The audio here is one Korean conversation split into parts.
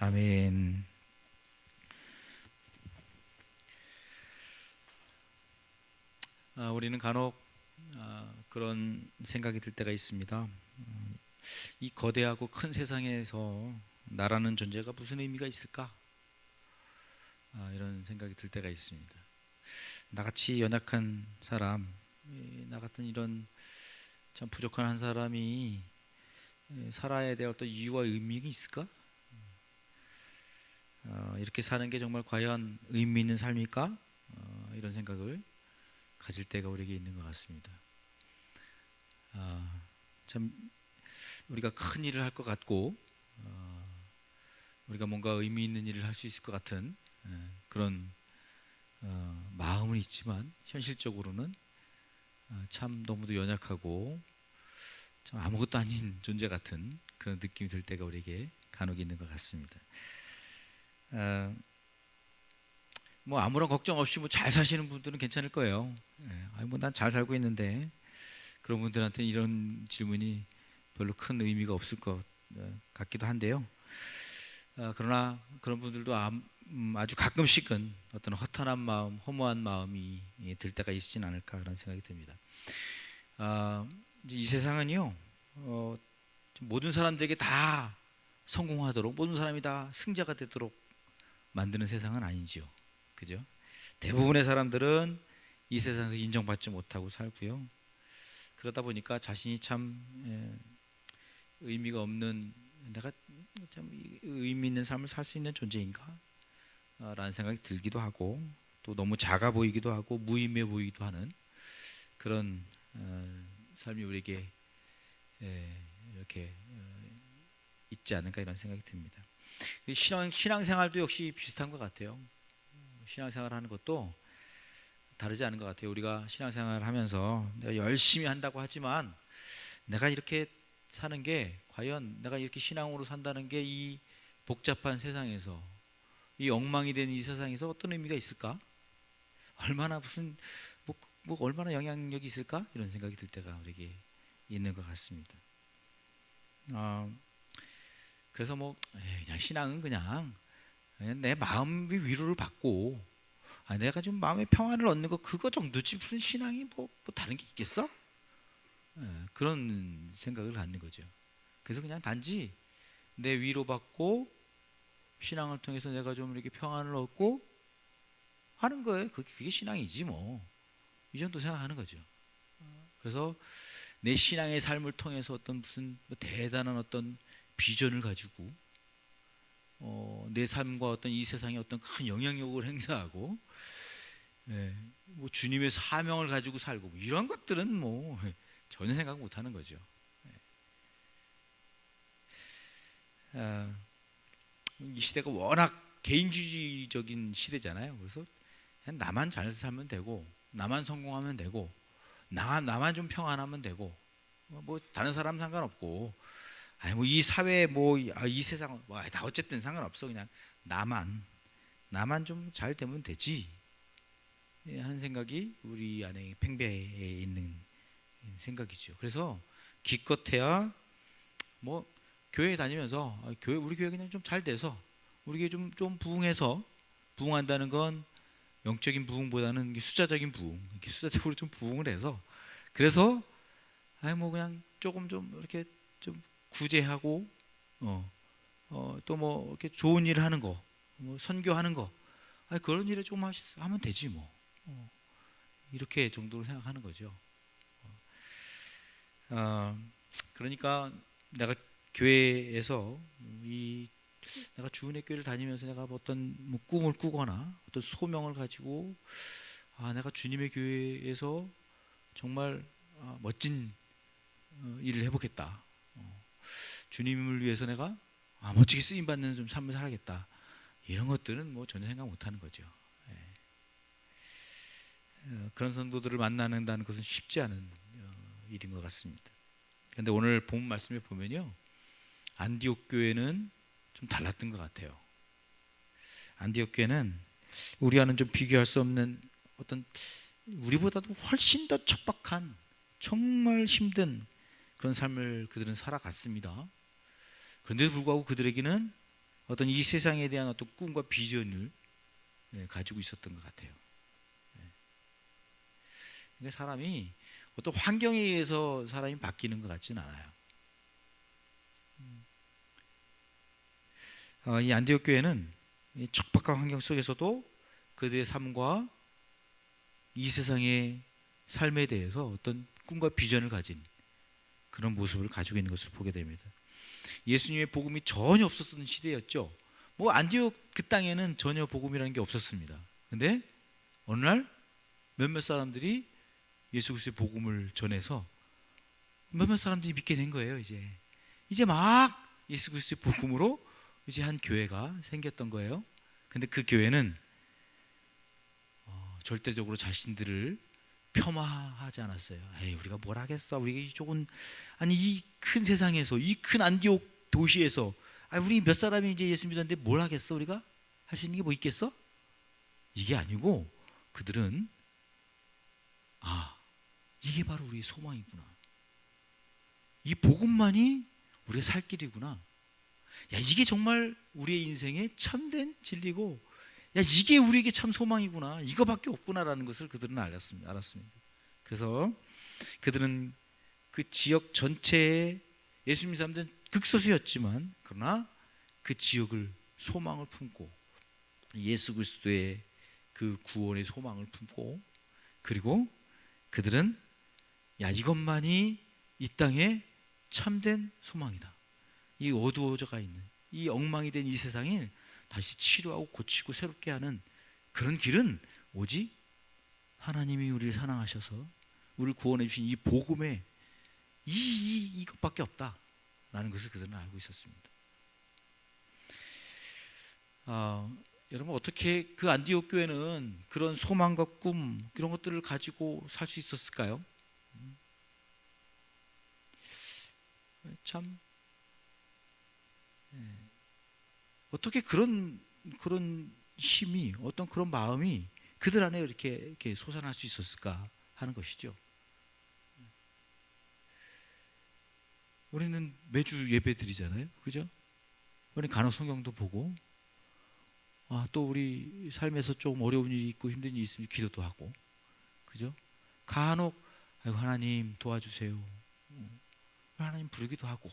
아멘. 우리는 간혹 그런 생각이 들 때가 있습니다. 이 거대하고 큰 세상에서 나라는 존재가 무슨 의미가 있을까? 이런 생각이 들 때가 있습니다. 나같이 연약한 사람, 나 같은 이런 참 부족한 한 사람이 살아야 될 어떤 이유와 의미가 있을까? 이렇게 사는 게 정말 과연 의미 있는 삶일까? 이런 생각을 가질 때가 우리에게 있는 것 같습니다. 참 우리가 큰 일을 할 것 같고 우리가 뭔가 의미 있는 일을 할 수 있을 것 같은 그런 마음은 있지만 현실적으로는 참 너무도 연약하고 참 아무것도 아닌 존재 같은 그런 느낌이 들 때가 우리에게 간혹 있는 것 같습니다. 뭐 아무런 걱정 없이 뭐 잘 사시는 분들은 괜찮을 거예요. 뭐 난 잘 살고 있는데 그런 분들한테는 이런 질문이 별로 큰 의미가 없을 것 같기도 한데요. 그러나 그런 분들도 아주 가끔씩은 어떤 허탄한 마음, 허무한 마음이 들 때가 있지는 않을까 그런 생각이 듭니다. 이 세상은요, 모든 사람들에게 다 성공하도록, 모든 사람이 다 승자가 되도록 만드는 세상은 아니지요. 그죠? 대부분의 사람들은 이 세상에서 인정받지 못하고 살고요. 그러다 보니까 자신이 참 의미가 없는, 내가 참 의미 있는 삶을 살 수 있는 존재인가? 라는 생각이 들기도 하고, 또 너무 작아 보이기도 하고 무의미해 보이기도 하는 그런 삶이 우리에게 이렇게 있지 않을까 이런 생각이 듭니다. 신앙생활도 역시 비슷한 것 같아요. 신앙생활 하는 것도 다르지 않은 것 같아요. 우리가 신앙생활을 하면서 내가 열심히 한다고 하지만 내가 이렇게 사는 게 과연 내가 이렇게 신앙으로 산다는 게 이 복잡한 세상에서, 이 엉망이 된 이 세상에서 어떤 의미가 있을까? 얼마나 무슨 뭐 얼마나 영향력이 있을까? 이런 생각이 들 때가 우리에게 있는 것 같습니다. 그래서 그냥 신앙은 그냥 내 마음의 위로를 받고 내가 좀 마음의 평안을 얻는 거 그거 정도지 무슨 신앙이 뭐 다른 게 있겠어? 그런 생각을 갖는 거죠. 그래서 그냥 단지 내 위로받고 신앙을 통해서 내가 좀 이렇게 평안을 얻고 하는 거예요. 그게 신앙이지 뭐. 이 정도 생각하는 거죠. 그래서 내 신앙의 삶을 통해서 어떤 무슨 대단한 어떤 비전을 가지고 내 삶과 어떤 이 세상에 어떤 큰 영향력을 행사하고 뭐 주님의 사명을 가지고 살고 뭐 이런 것들은 뭐 전혀 생각 못하는 거죠. 이 시대가 워낙 개인주의적인 시대잖아요. 그래서 그냥 나만 잘 살면 되고, 나만 성공하면 되고, 나만 좀 평안하면 되고, 뭐 다른 사람 상관없고, 뭐 이 사회 이 세상 다 어쨌든 상관없어. 그냥 나만 좀 잘 되면 되지 하는 생각이 우리 안에 팽배해 있는 생각이죠. 그래서 기껏해야 뭐 교회 다니면서 우리 교회 그냥 좀 잘 돼서 우리 교회 좀 부흥해서, 부흥한다는 건 영적인 부흥보다는 숫자적인 부흥, 이렇게 숫자적으로 좀 부흥을 해서, 그래서 뭐 그냥 조금 좀 이렇게 좀 구제하고 또 뭐 이렇게 좋은 일 하는 거, 뭐 선교하는 거, 그런 일에 좀 하면 되지 뭐. 이렇게 정도로 생각하는 거죠. 그러니까 내가 교회에서 내가 주은혜 교회를 다니면서 내가 어떤 꿈을 꾸거나 어떤 소명을 가지고 내가 주님의 교회에서 정말 멋진 일을 해보겠다. 주님을 위해서 내가 멋지게 쓰임 받는 좀 삶을 살아야겠다. 이런 것들은 뭐 전혀 생각 못하는 거죠. 그런 성도들을 만나는다는 것은 쉽지 않은 일인 것 같습니다. 그런데 오늘 본 말씀에 보면요, 안디옥 교회는 좀 달랐던 것 같아요. 안디옥 교회는 우리와는 좀 비교할 수 없는 어떤, 우리보다도 훨씬 더 척박한 정말 힘든 그런 삶을 그들은 살아갔습니다. 그런데도 불구하고 그들에게는 어떤 이 세상에 대한 어떤 꿈과 비전을 가지고 있었던 것 같아요. 그러니까 사람이 어떤 환경에 의해서 사람이 바뀌는 것 같지는 않아요. 이 안디옥 교회는 이 척박한 환경 속에서도 그들의 삶과 이 세상의 삶에 대해서 어떤 꿈과 비전을 가진 그런 모습을 가지고 있는 것을 보게 됩니다. 예수님의 복음이 전혀 없었던 시대였죠. 뭐 안디옥 그 땅에는 전혀 복음이라는 게 없었습니다. 근데 어느 날 몇몇 사람들이 예수 그리스도의 복음을 전해서 몇몇 사람들이 믿게 된 거예요. 이제 막 예수 그리스도의 복음으로 이제 한 교회가 생겼던 거예요. 근데 그 교회는 절대적으로 자신들을 폄하하지 않았어요. 에이, 우리가 뭘 하겠어? 우리 이쪽은 아니 이 큰 세상에서 이 큰 안디옥 도시에서 우리 몇 사람이 이제 예수 믿었는데 뭘 하겠어? 우리가 할 수 있는 게 뭐 있겠어? 이게 아니고 그들은 이게 바로 우리의 소망이구나. 이 복음만이 우리의 살 길이구나. 이게 정말 우리의 인생의 참된 진리고, 이게 우리에게 참 소망이구나. 이거밖에 없구나라는 것을 그들은 알았습니다. 그래서 그들은 그 지역 전체에 예수 믿는 사람들은 극소수였지만 그러나 그 지역을 소망을 품고 예수 그리스도의 그 구원의 소망을 품고, 그리고 그들은 이것만이 이 땅에 참된 소망이다. 이 어두워져가 있는 이 엉망이 된 이 세상을 다시 치료하고 고치고 새롭게 하는 그런 길은 오직 하나님이 우리를 사랑하셔서 우리를 구원해 주신 이 복음에 이것밖에 없다라는 것을 그들은 알고 있었습니다. 여러분, 어떻게 그 안디옥 교회는 그런 소망과 꿈 이런 것들을 가지고 살 수 있었을까요? 참 어떻게 그런 힘이, 어떤 그런 마음이 그들 안에 이렇게 솟아날 수 있었을까 하는 것이죠. 우리는 매주 예배 드리잖아요, 그죠? 우리 간혹 성경도 보고, 또 우리 삶에서 좀 어려운 일이 있고 힘든 일이 있으면 기도도 하고, 그죠? 간혹 하나님 도와주세요, 하나님 부르기도 하고.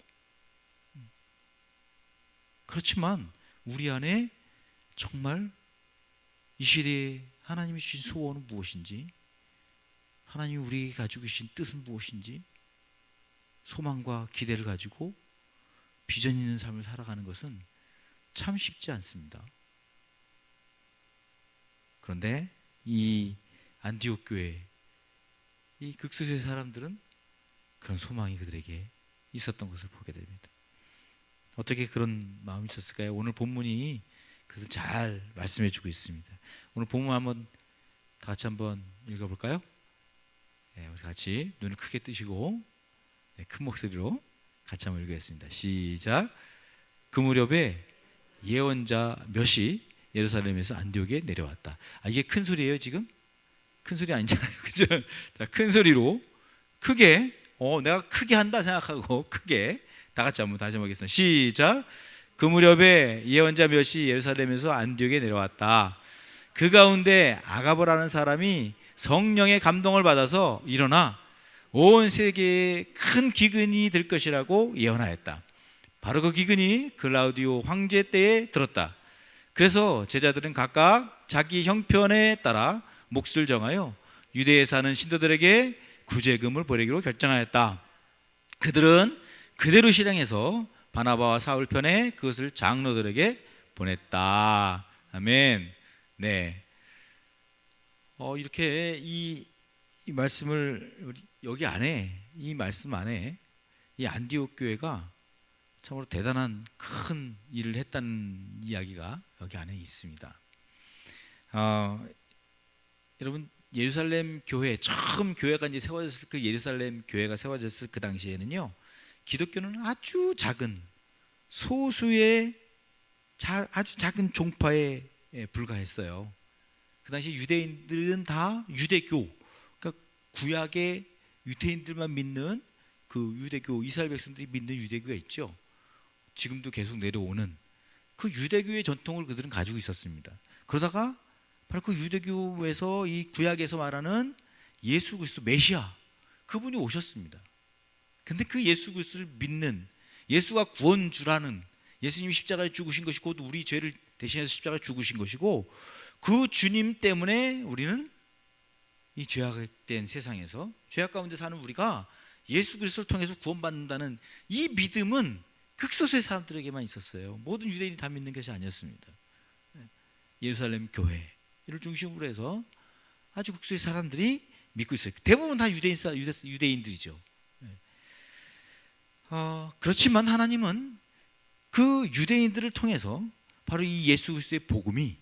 그렇지만 우리 안에 정말 이 시대에 하나님이 주신 소원은 무엇인지, 하나님이 우리에게 가지고 계신 뜻은 무엇인지, 소망과 기대를 가지고 비전 있는 삶을 살아가는 것은 참 쉽지 않습니다. 그런데 이 안디옥 교회, 이 극소수의 사람들은 그런 소망이 그들에게 있었던 것을 보게 됩니다. 어떻게 그런 마음이 있었을까요? 오늘 본문이 그것을 잘 말씀해 주고 있습니다. 오늘 본문 한번 다 같이 한번 읽어볼까요? 우리 같이 눈을 크게 뜨시고 큰 목소리로 같이 한번 읽겠습니다. 시작. 그 무렵에 예언자 몇이 예루살렘에서 안디옥에 내려왔다. 이게 큰 소리예요 지금? 큰 소리 아니잖아요, 그죠? 자, 큰 소리로 크게, 내가 크게 한다 생각하고 크게 다 같이 한번 다시 보겠습니다. 시작. 그 무렵에 예언자 몇이 예루살렘에서 안디옥에 내려왔다. 그 가운데 아가보라는 사람이 성령의 감동을 받아서 일어나 온 세계에 큰 기근이 될 것이라고 예언하였다. 바로 그 기근이 글라우디오 황제 때에 들었다. 그래서 제자들은 각각 자기 형편에 따라 몫을 정하여 유대에 사는 신도들에게 구제금을 보내기로 결정하였다. 그들은 그대로 실행해서 바나바와 사울 편에 그것을 장로들에게 보냈다. 아멘. 네. 이렇게 이 말씀을 여기 안에, 이 말씀 안에 이 안디옥 교회가 참으로 대단한 큰 일을 했다는 이야기가 여기 안에 있습니다. 여러분, 예루살렘 교회, 처음 교회가 이제 세워졌을, 그 예루살렘 교회가 세워졌을 그 당시에는요, 기독교는 아주 작은 소수의 아주 작은 종파에 불과했어요. 그 당시 유대인들은 다 유대교, 그러니까 구약의 유대인들만 믿는 그 유대교, 이스라엘 백성들이 믿는 유대교가 있죠. 지금도 계속 내려오는 그 유대교의 전통을 그들은 가지고 있었습니다. 그러다가 바로 그 유대교에서 이 구약에서 말하는 예수 그리스도 메시아, 그분이 오셨습니다. 근데 그 예수 그리스도를 믿는, 예수가 구원주라는, 예수님이 십자가에 죽으신 것이 곧 우리 죄를 대신해서 십자가에 죽으신 것이고, 그 주님 때문에 우리는 이 죄악된 세상에서, 죄악 가운데 사는 우리가 예수 그리스도를 통해서 구원받는다는 이 믿음은 극소수의 사람들에게만 있었어요. 모든 유대인이 다 믿는 것이 아니었습니다. 예루살렘 교회를 중심으로 해서 아주 극소수의 사람들이 믿고 있어요. 대부분 다 유대인들이죠. 그렇지만 하나님은 그 유대인들을 통해서 바로 이 예수 그리스도의 복음이,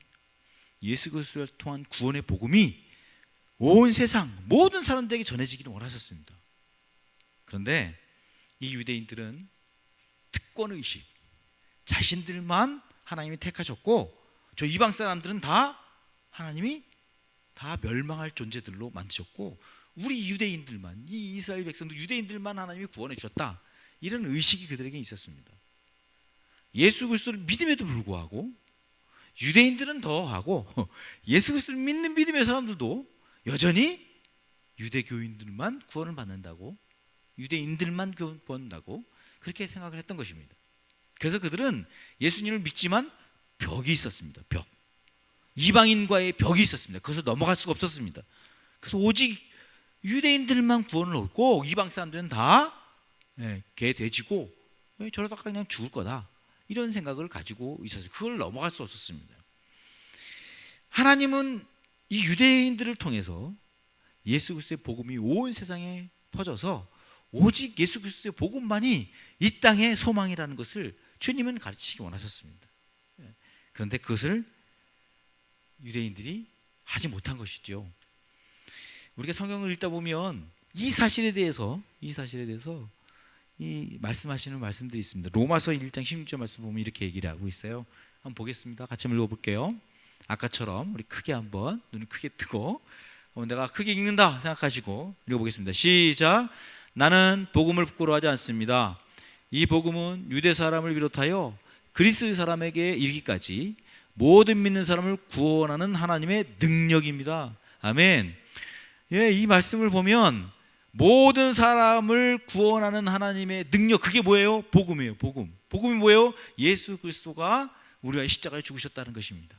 예수 그리스도를 통한 구원의 복음이 온 세상 모든 사람들에게 전해지기를 원하셨습니다. 그런데 이 유대인들은 특권의식, 자신들만 하나님이 택하셨고 저 이방 사람들은 다 하나님이 다 멸망할 존재들로 만드셨고 우리 유대인들만, 이 이스라엘 백성들 유대인들만 하나님이 구원해 주셨다, 이런 의식이 그들에게 있었습니다. 예수 그리스도를 믿음에도 불구하고 유대인들은 더하고 예수 그리스도를 믿는 믿음의 사람들도 여전히 유대교인들만 구원을 받는다고, 유대인들만 구원받는다고 그렇게 생각을 했던 것입니다. 그래서 그들은 예수님을 믿지만 벽이 있었습니다. 벽, 이방인과의 벽이 있었습니다. 그래서 넘어갈 수가 없었습니다. 그래서 오직 유대인들만 구원을 얻고 이방 사람들은 다 개 돼지고 저러다가 그냥 죽을 거다, 이런 생각을 가지고 있었어요. 그걸 넘어갈 수 없었습니다. 하나님은 이 유대인들을 통해서 예수 그리스도의 복음이 온 세상에 퍼져서 오직 예수 그리스도의 복음만이 이 땅의 소망이라는 것을 주님은 가르치시기 원하셨습니다. 그런데 그것을 유대인들이 하지 못한 것이죠. 우리가 성경을 읽다 보면 이 사실에 대해서 이 말씀하시는 말씀들이 있습니다. 로마서 1장 16절 말씀 보면 이렇게 얘기를 하고 있어요. 한번 보겠습니다. 같이 한번 읽어볼게요. 아까처럼 우리 크게 한번 눈을 크게 뜨고 내가 크게 읽는다 생각하시고 읽어보겠습니다. 시작. 나는 복음을 부끄러워하지 않습니다. 이 복음은 유대 사람을 비롯하여 그리스 사람에게 이르기까지 모든 믿는 사람을 구원하는 하나님의 능력입니다. 아멘. 이 말씀을 보면 모든 사람을 구원하는 하나님의 능력, 그게 뭐예요? 복음이에요. 복음이 뭐예요? 예수 그리스도가 우리와 십자가에 죽으셨다는 것입니다.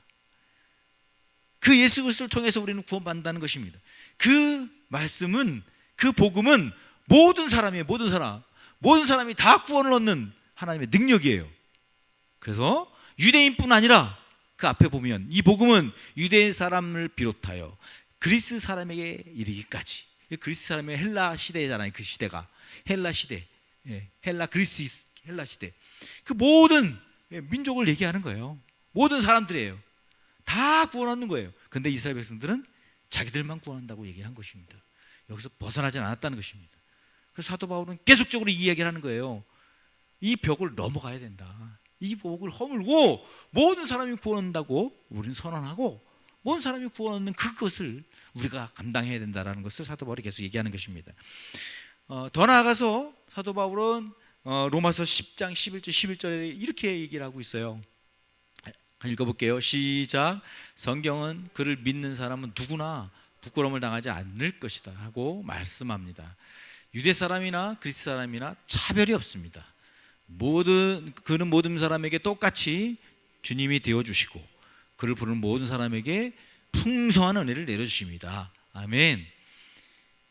그 예수 그리스도를 통해서 우리는 구원받는다는 것입니다. 그 말씀은, 그 복음은 모든 사람이에요. 모든 사람이 다 구원을 얻는 하나님의 능력이에요. 그래서 유대인뿐 아니라 그 앞에 보면 이 복음은 유대 사람을 비롯하여 그리스 사람에게 이르기까지. 그리스 사람의 헬라 시대잖아요. 그 시대가 헬라 시대, 헬라 시대. 그 모든 민족을 얘기하는 거예요. 모든 사람들이에요. 다 구원 얻는 거예요. 그런데 이스라엘 백성들은 자기들만 구원한다고 얘기한 것입니다. 여기서 벗어나지 않았다는 것입니다. 그래서 사도 바울은 계속적으로 이 이야기를 하는 거예요. 이 벽을 넘어가야 된다. 이 벽을 허물고 모든 사람이 구원 얻는다고 우리는 선언하고 모든 사람이 구원 얻는 그것을 우리가 감당해야 된다는 것을 사도 바울이 계속 얘기하는 것입니다. 더 나아가서 사도 바울은 로마서 10장 11절 11절에 이렇게 얘기를 하고 있어요. 읽어볼게요. 시작. 성경은 그를 믿는 사람은 누구나 부끄러움을 당하지 않을 것이다 하고 말씀합니다. 유대 사람이나 그리스 사람이나 차별이 없습니다. 그는 모든 사람에게 똑같이 주님이 되어주시고 그를 부르는 모든 사람에게 풍성한 은혜를 내려주십니다. 아멘.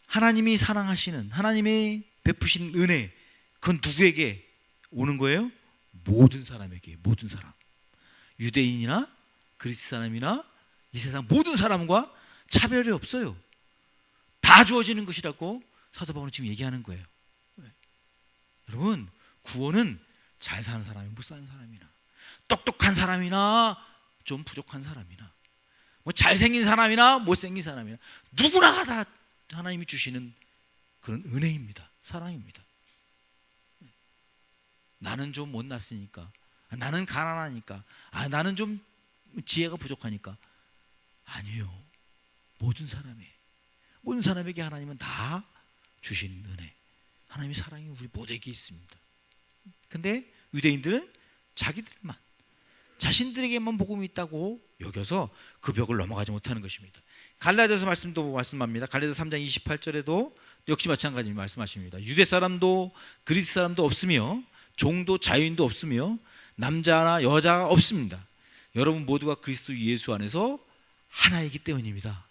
하나님이 사랑하시는, 하나님이 베푸신 은혜, 그건 누구에게 오는 거예요? 모든 사람에게, 모든 사람. 유대인이나 그리스 사람이나 이 세상 모든 사람과 차별이 없어요. 다 주어지는 것이라고 사도 바울은 지금 얘기하는 거예요. 여러분, 구원은 잘 사는 사람이 못 사는 사람이나 똑똑한 사람이나 좀 부족한 사람이나 뭐 잘생긴 사람이나 못생긴 사람이나 누구나 다 하나님이 주시는 그런 은혜입니다. 사랑입니다. 나는 좀 못났으니까, 나는 가난하니까, 나는 좀 지혜가 부족하니까. 아니에요. 모든 사람에게 하나님은 다 주신 은혜, 하나님의 사랑이 우리 모두에게 있습니다. 근데 유대인들은 자기들만, 자신들에게만 복음이 있다고 여겨서 그 벽을 넘어가지 못하는 것입니다. 갈라디아서 말씀도 말씀합니다. 갈라디아서 3장 28절에도 역시 마찬가지 말씀하십니다. 유대 사람도 그리스 사람도 없으며 종도 자유인도 없으며 남자나 여자가 없습니다. 여러분 모두가 그리스도 예수 안에서 하나이기 때문입니다.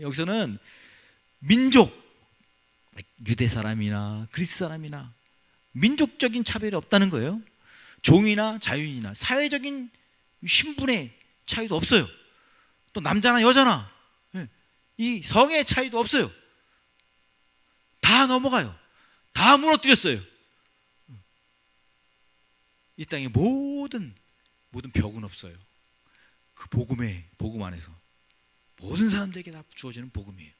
여기서는 민족, 유대 사람이나 그리스 사람이나 민족적인 차별이 없다는 거예요. 종이나 자유인이나 사회적인 신분의 차이도 없어요. 또 남자나 여자나 이 성의 차이도 없어요. 다 넘어가요. 다 무너뜨렸어요. 이 땅의 모든 벽은 없어요. 그 복음 안에서 모든 사람들에게 다 주어지는 복음이에요.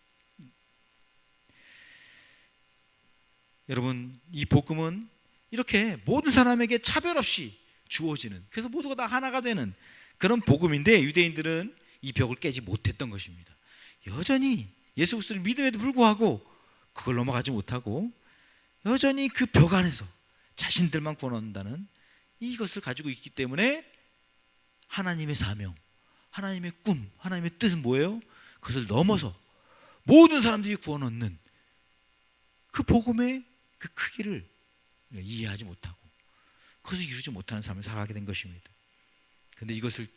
여러분, 이 복음은 이렇게 모든 사람에게 차별 없이 주어지는, 그래서 모두가 다 하나가 되는 그런 복음인데, 유대인들은 이 벽을 깨지 못했던 것입니다. 여전히 예수 그리스도를 믿음에도 불구하고 그걸 넘어가지 못하고 여전히 그 벽 안에서 자신들만 구원한다는 이것을 가지고 있기 때문에 하나님의 사명, 하나님의 꿈, 하나님의 뜻은 뭐예요? 그것을 넘어서 모든 사람들이 구원 얻는 그 복음의 그 크기를 이해하지 못하고 그것을 이루지 못하는 삶을 살아가게 된 것입니다. 그런데 이것을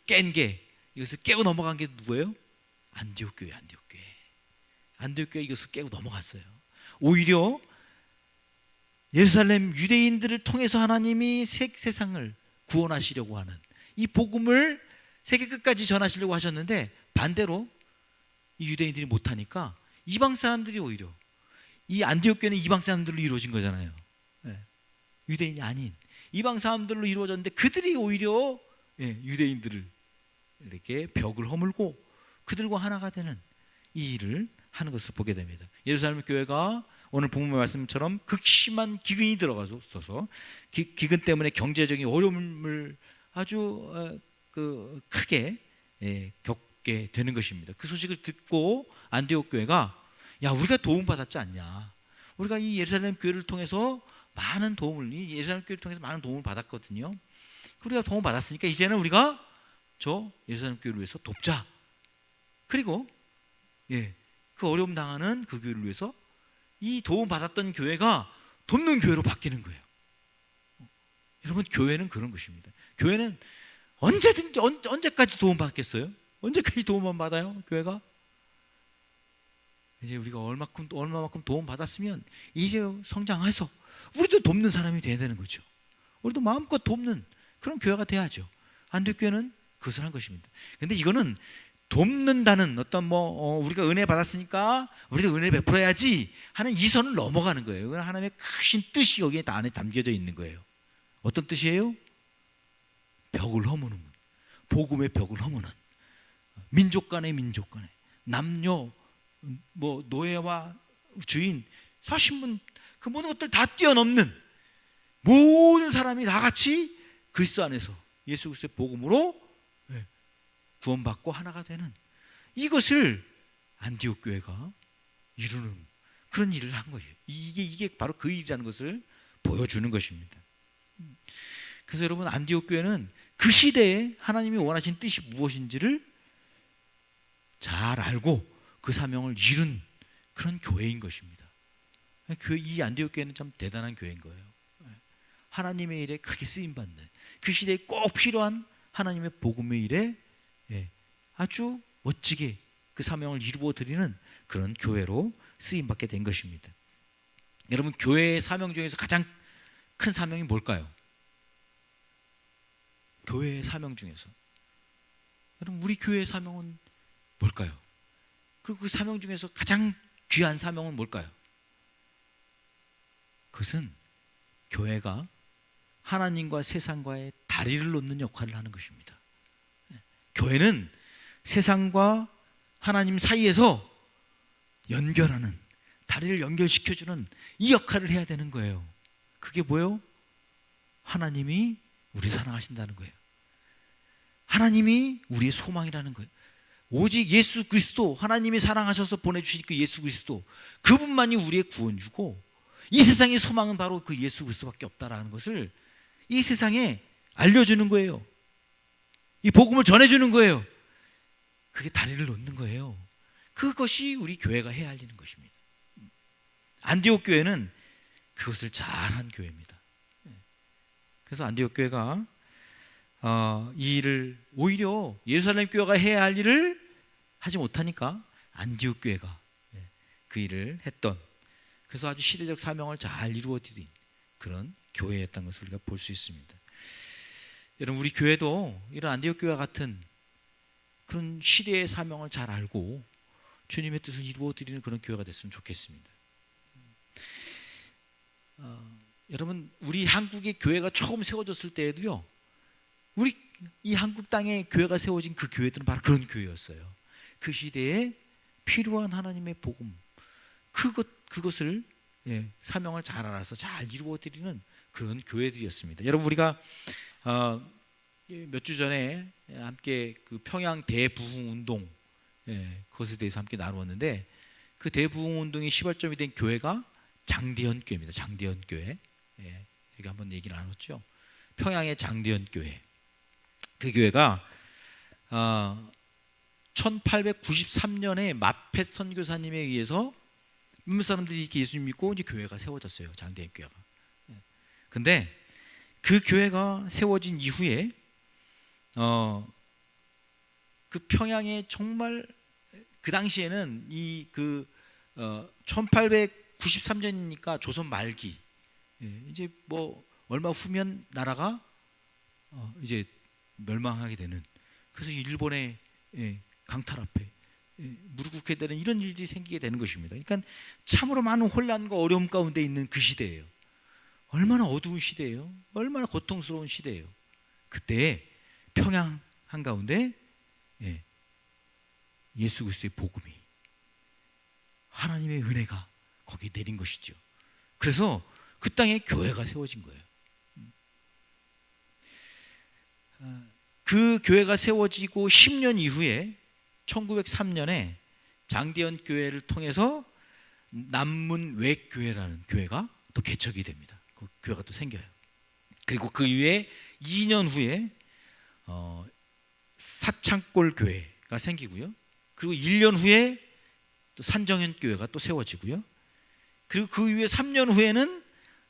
깨고 넘어간 게 누구예요? 안디옥 교회. 안디옥 교회 이것을 깨고 넘어갔어요. 오히려 예루살렘 유대인들을 통해서 하나님이 세상을 구원하시려고 하는 이 복음을 세계 끝까지 전하시려고 하셨는데, 반대로 이 유대인들이 못하니까 이방 사람들이 오히려, 이 안디옥 교회는 이방 사람들로 이루어진 거잖아요. 유대인이 아닌 이방 사람들로 이루어졌는데 그들이 오히려 유대인들을 이렇게 벽을 허물고 그들과 하나가 되는 이 일을 하는 것을 보게 됩니다. 예루살렘 교회가 오늘 본문의 말씀처럼 극심한 기근이 들어가서 기근 때문에 경제적인 어려움을 아주 크게 겪게 되는 것입니다. 그 소식을 듣고 안디옥 교회가, 야, 우리가 도움받았지 않냐, 우리가 이 예루살렘 교회를 통해서 많은 도움을 받았거든요. 우리가 도움 받았으니까 이제는 우리가 저 예루살렘 교회를 위해서 돕자. 그리고 그 어려움 당하는 그 교회를 위해서 이 도움 받았던 교회가 돕는 교회로 바뀌는 거예요. 여러분, 교회는 그런 것입니다. 교회는 언제든지 언제까지 도움 받겠어요? 언제까지 도움만 받아요? 교회가 이제 우리가 얼마만큼 도움 받았으면 이제 성장해서 우리도 돕는 사람이 돼야 되는 거죠. 우리도 마음껏 돕는 그런 교회가 돼야죠. 안디옥 교회는 그것을 한 것입니다. 그런데 이거는 돕는다는 어떤 우리가 은혜 받았으니까 우리도 은혜 베풀어야지 하는 이 선을 넘어가는 거예요. 이건 하나님의 크신 뜻이 여기에 안에 담겨져 있는 거예요. 어떤 뜻이에요? 벽을 허무는, 복음의 벽을 허무는, 민족 간의 남녀, 노예와 주인, 사신분, 그 모든 것들 다 뛰어넘는 모든 사람이 다 같이 그리스도 안에서 예수 그리스도의 복음으로 구원받고 하나가 되는, 이것을 안디옥 교회가 이루는 그런 일을 한 거예요. 이게 바로 그 일이라는 것을 보여주는 것입니다. 그래서 여러분, 안디옥 교회는 그 시대에 하나님이 원하신 뜻이 무엇인지를 잘 알고 그 사명을 이룬 그런 교회인 것입니다. 이 안디옥 교회는 참 대단한 교회인 거예요. 하나님의 일에 크게 쓰임받는, 그 시대에 꼭 필요한 하나님의 복음의 일에 아주 멋지게 그 사명을 이루어 드리는 그런 교회로 쓰임받게 된 것입니다. 여러분, 교회의 사명 중에서 가장 큰 사명이 뭘까요? 교회의 사명 중에서 여러분, 우리 교회의 사명은 뭘까요? 그리고 그 사명 중에서 가장 귀한 사명은 뭘까요? 그것은 교회가 하나님과 세상과의 다리를 놓는 역할을 하는 것입니다. 교회는 세상과 하나님 사이에서 연결하는, 다리를 연결시켜주는 이 역할을 해야 되는 거예요. 그게 뭐예요? 하나님이 우리 사랑하신다는 거예요. 하나님이 우리의 소망이라는 거예요. 오직 예수 그리스도, 하나님이 사랑하셔서 보내주신 그 예수 그리스도, 그분만이 우리의 구원주고 이 세상의 소망은 바로 그 예수 그리스도밖에 없다라는 것을 이 세상에 알려주는 거예요. 이 복음을 전해주는 거예요. 그게 다리를 놓는 거예요. 그것이 우리 교회가 해야 할 일인 것입니다. 안디옥 교회는 그것을 잘한 교회입니다. 그래서 안디옥 교회가 이 일을 오히려 예루살렘 교회가 해야 할 일을 하지 못하니까 안디옥 교회가 그 일을 했던, 그래서 아주 시대적 사명을 잘 이루어드린 그런 교회였던 것을 우리가 볼 수 있습니다. 여러분, 우리 교회도 이런 안디옥 교회와 같은 그런 시대의 사명을 잘 알고 주님의 뜻을 이루어드리는 그런 교회가 됐으면 좋겠습니다. 여러분, 우리 한국의 교회가 처음 세워졌을 때에도요, 우리 이 한국 땅에 교회가 세워진 그 교회들은 바로 그런 교회였어요. 그 시대에 필요한 하나님의 복음, 그것을 사명을 잘 알아서 잘 이루어드리는 그런 교회들이었습니다. 여러분, 우리가 몇 주 전에 함께 그 평양 대부흥 운동 그것에 대해서 함께 나누었는데, 그 대부흥 운동의 시발점이 된 교회가 장대현 교회입니다. 장대현 교회. 여기 한번 얘기를 나눴죠. 평양의 장대현 교회. 그 교회가 1893년에 마펫 선교사님에 의해서 몇몇 사람들이 이렇게 예수님 믿고 이제 교회가 세워졌어요. 장대현 교회가. 근데 그 교회가 세워진 이후에 그 평양에 정말 그 당시에는 이 1893년이니까 조선 말기, 이제 뭐 얼마 후면 나라가 이제 멸망하게 되는, 그래서 일본의 강탈 앞에 무릎 꿇게 되는 이런 일들이 생기게 되는 것입니다. 그러니까 참으로 많은 혼란과 어려움 가운데 있는 그 시대예요. 얼마나 어두운 시대예요. 얼마나 고통스러운 시대예요. 그때 평양 한가운데 예수 그리스도의 복음이, 하나님의 은혜가 거기에 내린 것이죠. 그래서 그 땅에 교회가 세워진 거예요. 그 교회가 세워지고 10년 이후에 1903년에 장대현 교회를 통해서 남문 외교회라는 교회가 또 개척이 됩니다. 그 교회가 또 생겨요. 그리고 그 이후에 2년 후에 사창골 교회가 생기고요. 그리고 1년 후에 또 산정현 교회가 또 세워지고요. 그리고 그 이후에 3년 후에는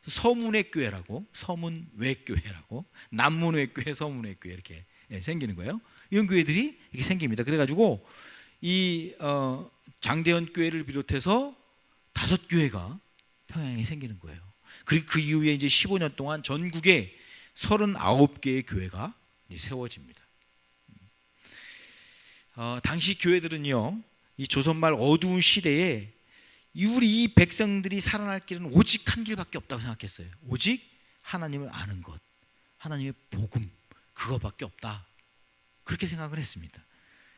서문외교회라고, 서문외교회라고, 남문외교회, 서문외교회 이렇게 생기는 거예요. 이런 교회들이 이렇게 생깁니다. 그래가지고 이 장대현 교회를 비롯해서 5교회가 평양에 생기는 거예요. 그리고 그 이후에 이제 15년 동안 전국에 39개의 교회가 세워집니다. 당시 교회들은요, 이 조선말 어두운 시대에 우리 이 백성들이 살아날 길은 오직 한 길밖에 없다고 생각했어요. 오직 하나님을 아는 것, 하나님의 복음, 그거밖에 없다, 그렇게 생각을 했습니다.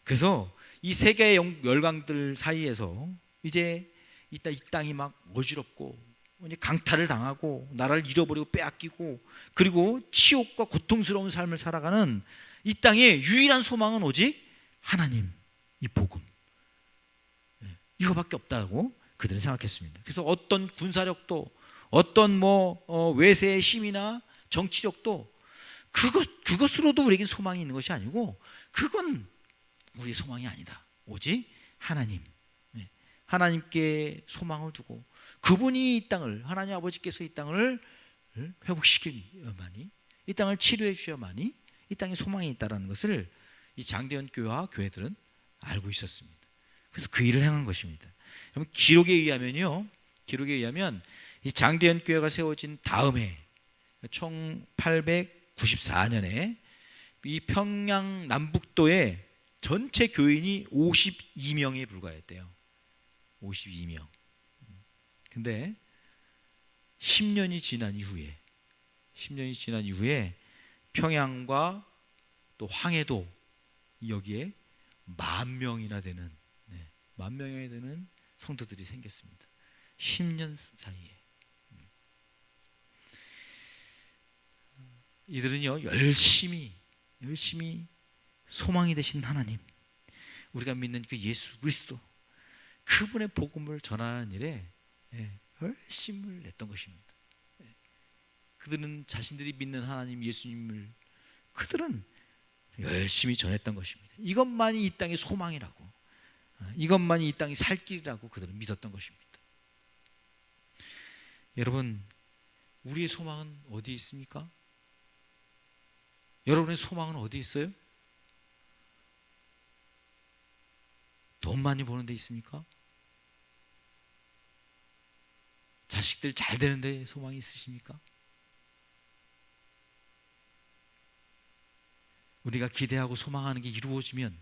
그래서 이 세계의 열강들 사이에서 이제 이 땅이 막 어지럽고 이제 강탈을 당하고 나라를 잃어버리고 빼앗기고 그리고 치욕과 고통스러운 삶을 살아가는 이 땅의 유일한 소망은 오직 하나님, 이 복음, 이거밖에 없다고 그들은 생각했습니다. 그래서 어떤 군사력도, 어떤 외세의 힘이나 정치력도 그것으로도 우리에게 소망이 있는 것이 아니고, 그건 우리의 소망이 아니다. 오직 하나님, 하나님께 소망을 두고 그분이 이 땅을, 하나님 아버지께서 이 땅을 회복시키려만이, 이 땅을 치료해 주셔야만이 이 땅에 소망이 있다는 것을 이 장대현 교회와 교회들은 알고 있었습니다. 그래서 그 일을 행한 것입니다. 여러분, 기록에 의하면 이 장대현 교회가 세워진 다음에 1894년에 이 평양 남북도에 전체 교인이 52명에 불과했대요. 52명. 근데 10년이 지난 이후에 평양과 또 황해도 여기에 10,000명이나 되는 성도들이 생겼습니다. 10년 사이에. 이들은요, 열심히 소망이 되신 하나님, 우리가 믿는 그 예수 그리스도, 그분의 복음을 전하는 일에 열심을 냈던 것입니다. 그들은 자신들이 믿는 하나님 예수님을 그들은 열심히 전했던 것입니다. 이것만이 이 땅의 소망이라고, 이것만이 이 땅의 살 길이라고 그들은 믿었던 것입니다. 여러분, 우리의 소망은 어디에 있습니까? 여러분의 소망은 어디에 있어요? 돈 많이 버는 데 있습니까? 자식들 잘 되는 데 소망이 있으십니까? 우리가 기대하고 소망하는 게 이루어지면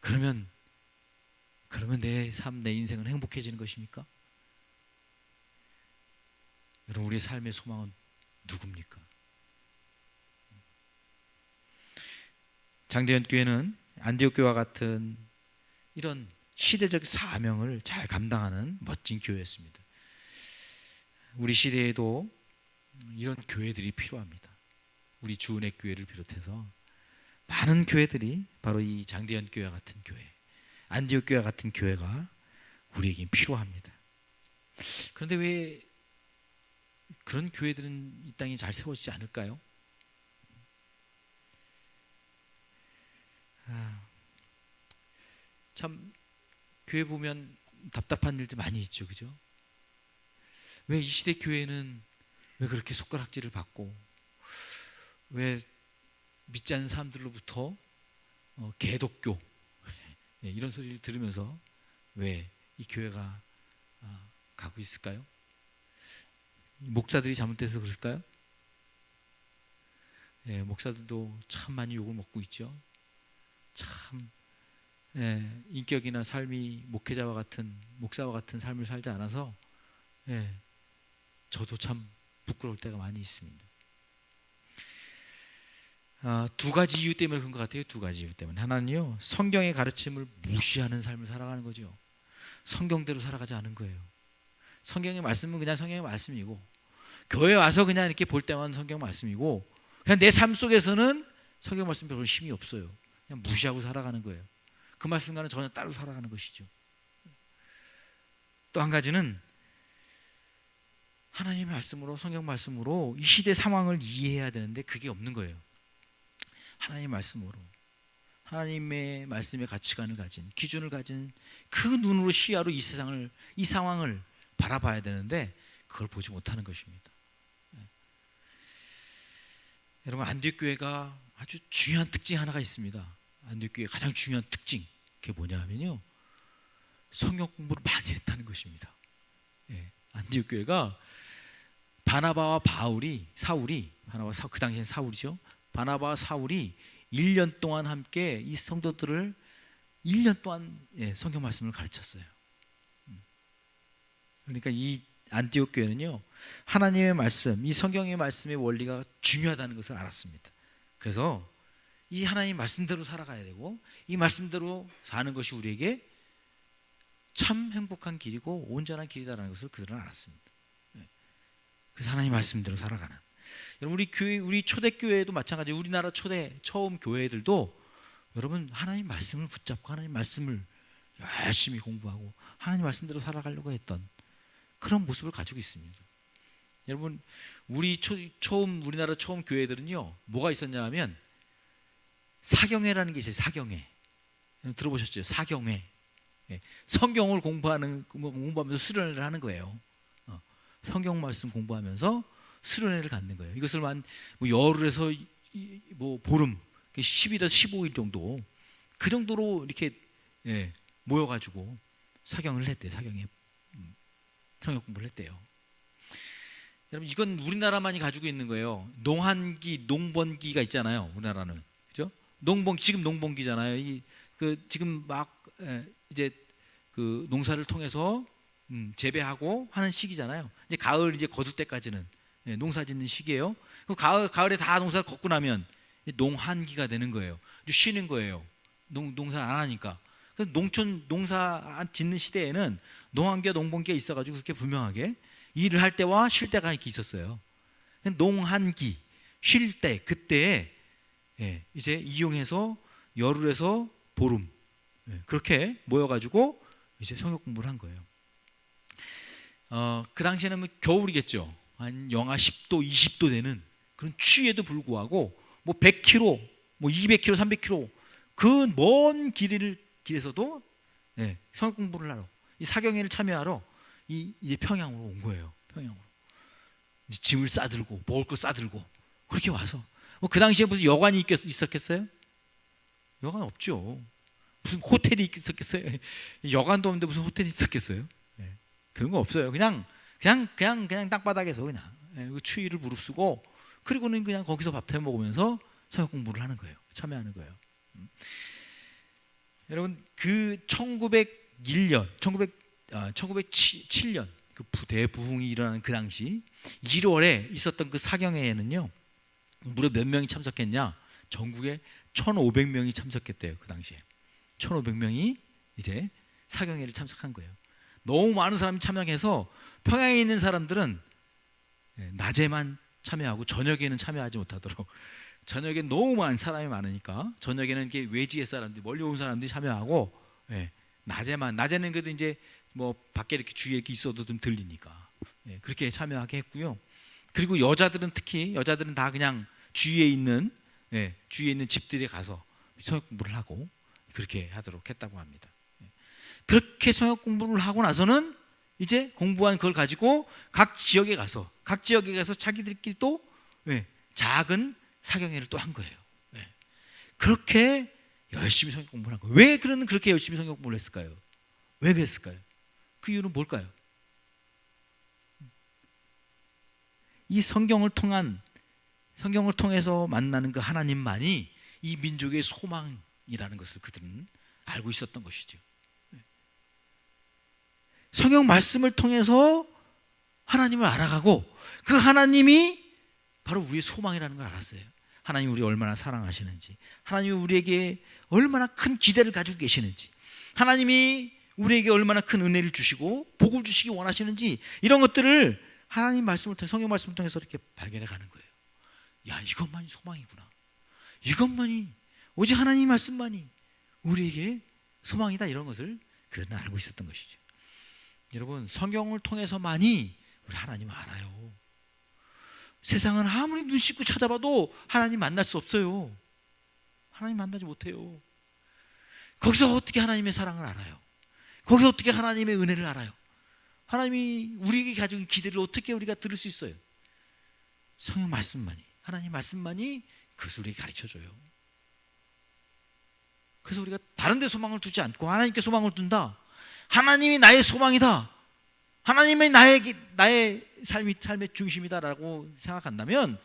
그러면 내 삶, 내 인생은 행복해지는 것입니까? 여러분, 우리의 삶의 소망은 누굽니까? 장대현 교회는 안디옥 교회와 같은 이런 시대적 사명을 잘 감당하는 멋진 교회였습니다. 우리 시대에도 이런 교회들이 필요합니다. 우리 주은혜 교회를 비롯해서 많은 교회들이 바로 이 장대현 교회와 같은 교회, 안디옥 교회와 같은 교회가 우리에게 필요합니다. 그런데 왜 그런 교회들은 이 땅에 잘 세워지지 않을까요? 참 교회 보면 답답한 일들 많이 있죠, 그죠? 왜 이 시대 교회는 왜 그렇게 손가락질을 받고, 왜 믿지 않는 사람들로부터 개독교 이런 소리를 들으면서 왜 이 교회가 가고 있을까요? 목사들이 잘못돼서 그럴까요? 목사들도 참 많이 욕을 먹고 있죠. 참 인격이나 삶이 목회자와 같은, 목사와 같은 삶을 살지 않아서 저도 참 부끄러울 때가 많이 있습니다. 두 가지 이유 때문에 그런 것 같아요. 두 가지 이유 때문에. 하나는요, 성경의 가르침을 무시하는 삶을 살아가는 거죠. 성경대로 살아가지 않은 거예요. 성경의 말씀은 그냥 성경의 말씀이고, 교회 와서 그냥 이렇게 볼 때만 성경 말씀이고, 그냥 내 삶 속에서는 성경 말씀 별로 힘이 없어요. 그냥 무시하고 살아가는 거예요. 그 말씀과는 전혀 따로 살아가는 것이죠. 또 한 가지는 하나님의 말씀으로, 성경 말씀으로 이 시대 상황을 이해해야 되는데 그게 없는 거예요. 하나님의 말씀으로, 하나님의 말씀의 가치관을 가진, 기준을 가진 그 눈으로, 시야로 이 세상을, 이 상황을 바라봐야 되는데 그걸 보지 못하는 것입니다. 여러분, 안디옥 교회가 아주 중요한 특징이 하나가 있습니다. 안디옥 교회의 가장 중요한 특징, 그게 뭐냐 하면요, 성경 공부를 많이 했다는 것입니다. 안디옥 교회가 바나바와 사울이 그 당시엔 사울이죠. 바나바와 사울이 1년 동안 함께 이 성도들을 1년 동안 성경 말씀을 가르쳤어요. 그러니까 이 안디옥 교회는요, 하나님의 말씀, 이 성경의 말씀의 원리가 중요하다는 것을 알았습니다. 그래서 이 하나님 말씀대로 살아가야 되고, 이 말씀대로 사는 것이 우리에게 참 행복한 길이고 온전한 길이다라는 것을 그들은 알았습니다. 그래서 하나님 말씀대로 살아가는, 여러분, 우리 교회, 우리 초대교회도 마찬가지예요. 우리나라 처음 교회들도 여러분, 하나님 말씀을 붙잡고 하나님 말씀을 열심히 공부하고 하나님 말씀대로 살아가려고 했던 그런 모습을 가지고 있습니다. 여러분, 우리나라 처음 교회들은요, 뭐가 있었냐 하면 사경회라는 게 있어요. 사경회. 들어보셨죠? 사경회. 성경을 공부하면서 수련회를 하는 거예요. 성경 말씀 공부하면서 수련회를 갖는 거예요. 이것을 열흘에서 보름, 10일에서 15일 정도, 그 정도로 이렇게 모여가지고 사경을 했대요. 사경에 성경 공부를 했대요. 여러분, 이건 우리나라만이 가지고 있는 거예요. 농한기, 농번기가 있잖아요. 우리나라는, 그죠? 지금 농번기잖아요. 지금 막 이제 그 농사를 통해서 재배하고 하는 시기잖아요. 이제 가을 이제 거둘 때까지는 농사 짓는 시기예요. 그 가을에 다 농사를 걷고 나면 농한기가 되는 거예요. 쉬는 거예요. 농사 안 하니까. 그래서 농사 짓는 시대에는 농한기와 농번기가 있어가지고 그렇게 분명하게 일을 할 때와 쉴 때가 이렇게 있었어요. 농한기, 쉴 때, 그때에 이제 이용해서 열흘에서 보름, 그렇게 모여가지고 이제 성경 공부를 한 거예요. 그 당시에는 겨울이겠죠. 한 영하 10도, 20도 되는 그런 추위에도 불구하고 100km, 뭐 200km, 300km 그 먼 길에서도 성역 공부를 하러, 이 사경회를 참여하러 이제 평양으로 온 거예요. 평양으로 이제 짐을 싸들고 먹을 거 싸들고 그렇게 와서 뭐 그 당시에 무슨 여관이 있었겠어요? 여관 없죠. 무슨 호텔이 있었겠어요? 여관도 없는데 무슨 호텔이 있었겠어요? 그런 거 없어요. 그냥 땅바닥에서 그냥 추위를 무릅쓰고 그리고는 그냥 거기서 밥 해 먹으면서 성역 공부를 하는 거예요. 참여하는 거예요. 여러분 그 1907년 그 대부흥이 일어나는 그 당시 1월에 있었던 그 사경회에는요 무려 몇 명이 참석했냐? 전국에 1,500명이 참석했대요. 그 당시에 1,500명이 이제 사경회를 참석한 거예요. 너무 많은 사람이 참여해서 평양에 있는 사람들은 낮에만 참여하고 저녁에는 참여하지 못하도록, 저녁에 너무 많은 사람이 많으니까 저녁에는 이렇게 외지의 사람들이, 멀리 온 사람들이 참여하고 낮에는 그래도 이제 뭐 밖에 이렇게 주위에 이렇게 있어도 좀 들리니까 그렇게 참여하게 했고요. 그리고 여자들은 다 그냥 주위에 있는 집들에 가서 성역 공부를 하고 그렇게 하도록 했다고 합니다. 그렇게 성역 공부를 하고 나서는 이제 공부한 그걸 가지고 각 지역에 가서 자기들끼리 또 작은 사경회를 또 한 거예요. 그렇게 열심히 성경 공부를 한 거예요. 왜 그렇게 열심히 성경 공부를 했을까요? 왜 그랬을까요? 그 이유는 뭘까요? 이 성경을 통해서 만나는 그 하나님만이 이 민족의 소망이라는 것을 그들은 알고 있었던 것이죠. 성경 말씀을 통해서 하나님을 알아가고 그 하나님이 바로 우리의 소망이라는 걸 알았어요. 하나님이 우리 얼마나 사랑하시는지, 하나님이 우리에게 얼마나 큰 기대를 가지고 계시는지, 하나님이 우리에게 얼마나 큰 은혜를 주시고 복을 주시기 원하시는지, 이런 것들을 하나님 말씀을 통해, 성경 말씀을 통해서 이렇게 발견해 가는 거예요. 야, 이것만이 소망이구나. 이것만이, 오직 하나님 말씀만이 우리에게 소망이다, 이런 것을 그들은 알고 있었던 것이죠. 여러분, 성경을 통해서만이 우리 하나님을 알아요. 세상은 아무리 눈 씻고 찾아봐도 하나님 만날 수 없어요. 하나님 만나지 못해요. 거기서 어떻게 하나님의 사랑을 알아요? 거기서 어떻게 하나님의 은혜를 알아요? 하나님이 우리에게 가지고 있는 기대를 어떻게 우리가 들을 수 있어요? 성경 말씀만이, 하나님 말씀만이 그것을 우리에게 가르쳐줘요. 그래서 우리가 다른 데 소망을 두지 않고 하나님께 소망을 둔다. 하나님이 나의 소망이다, 하나님이 나의 삶의 중심이다라고 생각한다면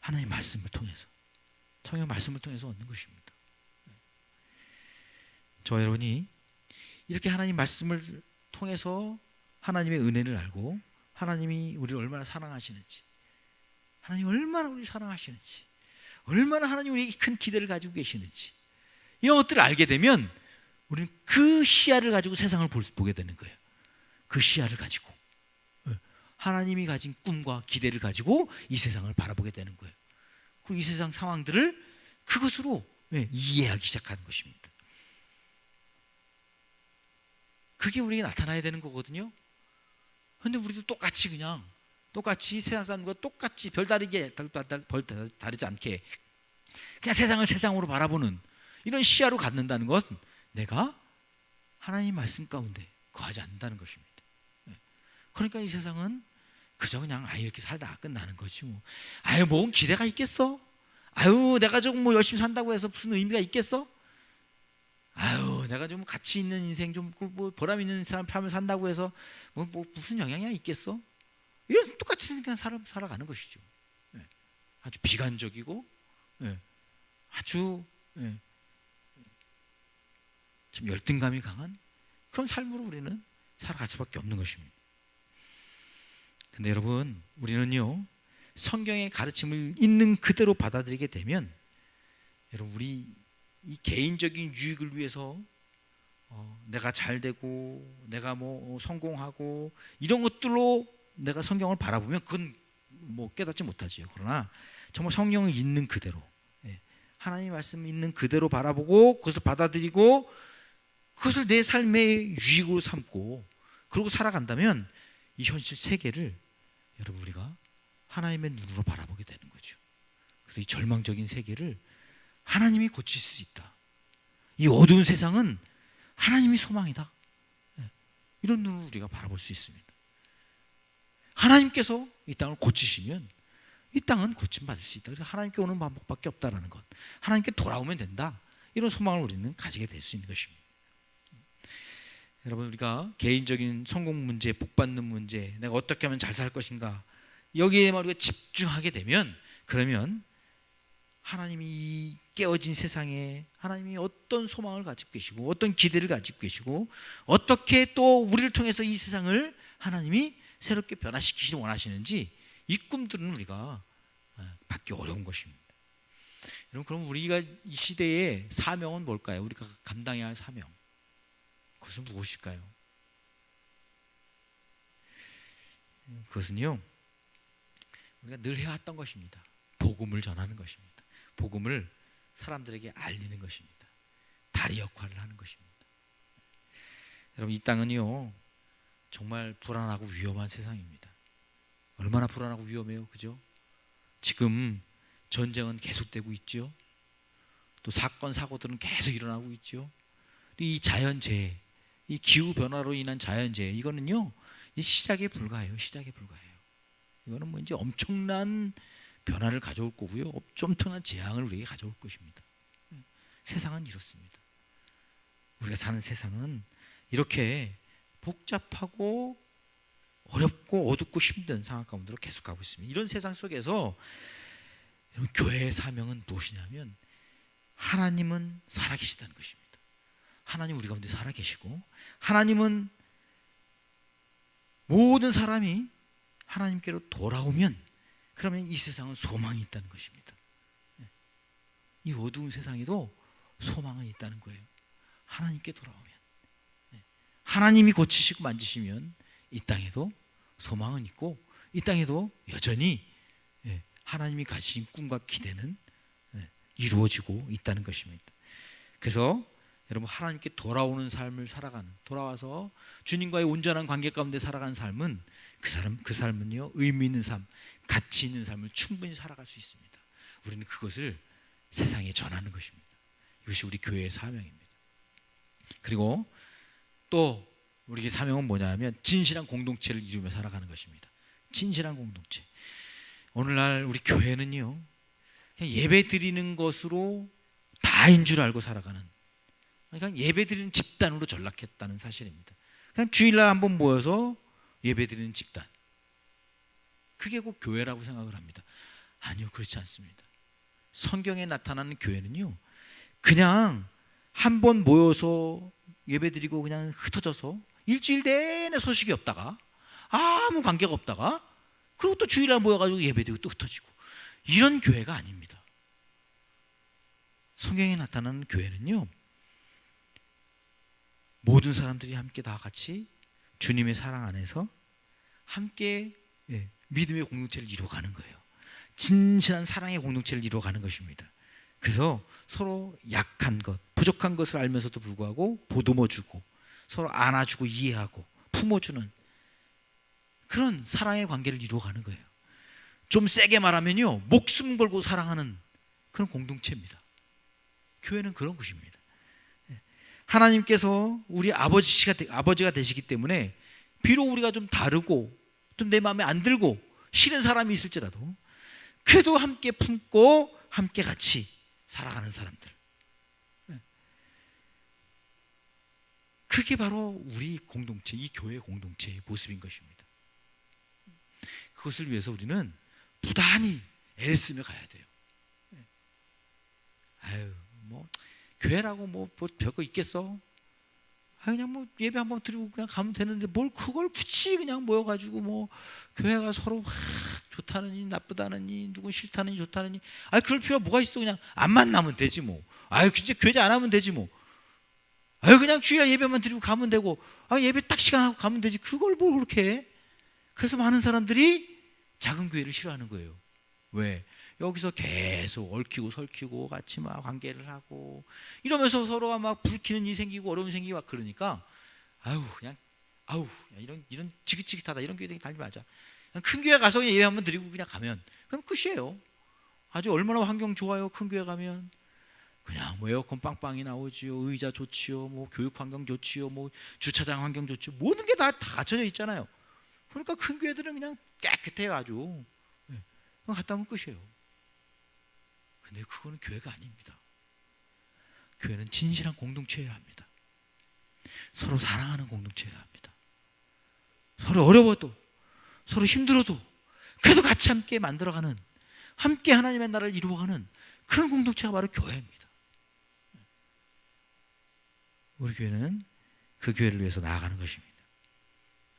하나님의 말씀을 통해서, 성경 말씀을 통해서 얻는 것입니다. 저 여러분이 이렇게 하나님 말씀을 통해서 하나님의 은혜를 알고 하나님이 우리를 얼마나 사랑하시는지, 하나님 얼마나 우리를 사랑하시는지, 얼마나 하나님 우리에게 큰 기대를 가지고 계시는지, 이런 것들을 알게 되면 우리는 그 시야를 가지고 세상을 보게 되는 거예요. 그 시야를 가지고 하나님이 가진 꿈과 기대를 가지고 이 세상을 바라보게 되는 거예요. 그리고 이 세상 상황들을 그것으로 이해하기 시작하는 것입니다. 그게 우리에게 나타나야 되는 거거든요. 그런데 우리도 똑같이 세상 사람과 똑같이 별다르지 않게 그냥 세상을 세상으로 바라보는 이런 시야로 갖는다는 건 내가 하나님 말씀 가운데 거하지 않는다는 것입니다. 그러니까 이 세상은 그저 그냥 이렇게 살다 끝나는 거지 뭐. 뭔 기대가 있겠어? 내가 좀 뭐 열심히 산다고 해서 무슨 의미가 있겠어? 내가 좀 가치 있는 인생, 좀 뭐 보람 있는 삶을 산다고 해서 뭐 무슨 영향이 있겠어? 이런 똑같이 그냥 살아가는 것이죠. 아주 비관적이고 아주 좀 열등감이 강한 그런 삶으로 우리는 살아갈 수밖에 없는 것입니다. 근데 여러분, 우리는요 성경의 가르침을 있는 그대로 받아들이게 되면 여러분, 우리 이 개인적인 유익을 위해서 내가 잘 되고 내가 뭐 성공하고 이런 것들로 내가 성경을 바라보면 그건 뭐 깨닫지 못하지요. 그러나 정말 성경을 있는 그대로, 하나님 말씀 있는 그대로 바라보고 그것을 받아들이고 그것을 내 삶의 유익으로 삼고 그러고 살아간다면 이 현실 세계를 여러분 우리가 하나님의 눈으로 바라보게 되는 거죠. 그래서 이 절망적인 세계를 하나님이 고칠 수 있다. 이 어두운 세상은 하나님이 소망이다. 이런 눈으로 우리가 바라볼 수 있습니다. 하나님께서 이 땅을 고치시면 이 땅은 고침받을 수 있다. 하나님께 오는 방법밖에 없다라는 것, 하나님께 돌아오면 된다, 이런 소망을 우리는 가지게 될 수 있는 것입니다. 여러분, 우리가 개인적인 성공 문제, 복받는 문제, 내가 어떻게 하면 잘 살 것인가, 여기에만 우리가 집중하게 되면, 그러면 하나님이 이 깨어진 세상에 하나님이 어떤 소망을 가지고 계시고 어떤 기대를 가지고 계시고 어떻게 또 우리를 통해서 이 세상을 하나님이 새롭게 변화시키시길 원하시는지, 이 꿈들은 우리가 받기 어려운 것입니다. 여러분, 그럼 우리가 이 시대의 사명은 뭘까요? 우리가 감당해야 할 사명, 그것은 무엇일까요? 그것은요, 우리가 늘 해왔던 것입니다. 복음을 전하는 것입니다. 복음을 사람들에게 알리는 것입니다. 다리 역할을 하는 것입니다. 여러분, 이 땅은요 정말 불안하고 위험한 세상입니다. 얼마나 불안하고 위험해요, 그죠? 지금 전쟁은 계속되고 있죠. 또 사건 사고들은 계속 일어나고 있죠. 이 자연재해, 이 기후 변화로 인한 자연재해, 이거는요 이 시작에 불과해요. 시작에 불과해요. 이거는 뭐 이제 엄청난 변화를 가져올 거고요, 엄청난 재앙을 우리에게 가져올 것입니다. 세상은 이렇습니다. 우리가 사는 세상은 이렇게 복잡하고 어렵고 어둡고 힘든 상황 가운데로 계속 가고 있습니다. 이런 세상 속에서 교회의 사명은 무엇이냐면, 하나님은 살아계시다는 것입니다. 하나님 우리 가운데 살아계시고, 하나님은 모든 사람이 하나님께로 돌아오면, 그러면 이 세상은 소망이 있다는 것입니다. 이 어두운 세상에도 소망은 있다는 거예요. 하나님께 돌아오면, 하나님이 고치시고 만지시면 이 땅에도 소망은 있고, 이 땅에도 여전히 하나님이 가지신 꿈과 기대는 이루어지고 있다는 것입니다. 그래서 여러분, 하나님께 돌아오는 삶을 살아가는, 돌아와서 주님과의 온전한 관계 가운데 살아가는 삶은, 그 삶은요 의미 있는 삶, 가치 있는 삶을 충분히 살아갈 수 있습니다. 우리는 그것을 세상에 전하는 것입니다. 이것이 우리 교회의 사명입니다. 그리고 또 우리의 사명은 뭐냐면, 진실한 공동체를 이루며 살아가는 것입니다. 진실한 공동체. 오늘날 우리 교회는요 그냥 예배 드리는 것으로 다인 줄 알고 살아가는, 그러니까 예배 드리는 집단으로 전락했다는 사실입니다. 그냥 주일날 한번 모여서 예배 드리는 집단, 그게 꼭 교회라고 생각을 합니다. 아니요, 그렇지 않습니다. 성경에 나타나는 교회는요 그냥 한번 모여서 예배 드리고 그냥 흩어져서 일주일 내내 소식이 없다가, 아무 관계가 없다가, 그리고 또 주일날 모여가지고 예배 드리고 또 흩어지고, 이런 교회가 아닙니다. 성경에 나타나는 교회는요 모든 사람들이 함께 다 같이 주님의 사랑 안에서 함께 믿음의 공동체를 이루어가는 거예요. 진실한 사랑의 공동체를 이루어가는 것입니다. 그래서 서로 약한 것, 부족한 것을 알면서도 불구하고 보듬어주고, 서로 안아주고 이해하고 품어주는 그런 사랑의 관계를 이루어가는 거예요. 좀 세게 말하면요 목숨 걸고 사랑하는 그런 공동체입니다. 교회는 그런 것입니다. 하나님께서 우리 아버지가 되시기 때문에, 비록 우리가 좀 다르고 좀 내 마음에 안 들고 싫은 사람이 있을지라도 그래도 함께 품고 함께 같이 살아가는 사람들, 그게 바로 우리 공동체, 이 교회 공동체의 모습인 것입니다. 그것을 위해서 우리는 부단히 애를 쓰며 가야 돼요. 아유, 뭐 교회라고 뭐 별거 있겠어? 그냥 뭐 예배 한번 드리고 그냥 가면 되는데 뭘 그걸 굳이 그냥 모여가지고 뭐 교회가 서로 좋다느니 나쁘다느니 누군 싫다느니 좋다느니, 그럴 필요가 뭐가 있어? 그냥 안 만나면 되지 뭐. 진짜 교제 안 하면 되지 뭐. 그냥 주일에 예배만 드리고 가면 되고, 예배 딱 시간하고 가면 되지. 그걸 뭘 그렇게 해? 그래서 많은 사람들이 작은 교회를 싫어하는 거예요. 왜? 여기서 계속 얽히고 설키고 같이 막 관계를 하고 이러면서 서로가 막 불키는 일이 생기고 어려움이 생기고 막 그러니까, 그냥 이런 지긋지긋하다, 이런 교회 다니지 말자. 큰 교회 가서 그냥 예배 한번 드리고 그냥 가면 그럼 끝이에요. 아주 얼마나 환경 좋아요. 큰 교회 가면 그냥 뭐 에어컨 빵빵이 나오지요, 의자 좋지요, 뭐 교육 환경 좋지요, 뭐 주차장 환경 좋지요, 모든 게 다 갖춰져 있잖아요. 그러니까 큰 교회들은 그냥 깨끗해요, 아주. 그냥 갔다 오면 끝이에요. 근데 그거는 교회가 아닙니다. 교회는 진실한 공동체여야 합니다. 서로 사랑하는 공동체여야 합니다. 서로 어려워도, 서로 힘들어도 그래도 같이 함께 만들어가는, 함께 하나님의 나라를 이루어가는 그런 공동체가 바로 교회입니다. 우리 교회는 그 교회를 위해서 나아가는 것입니다.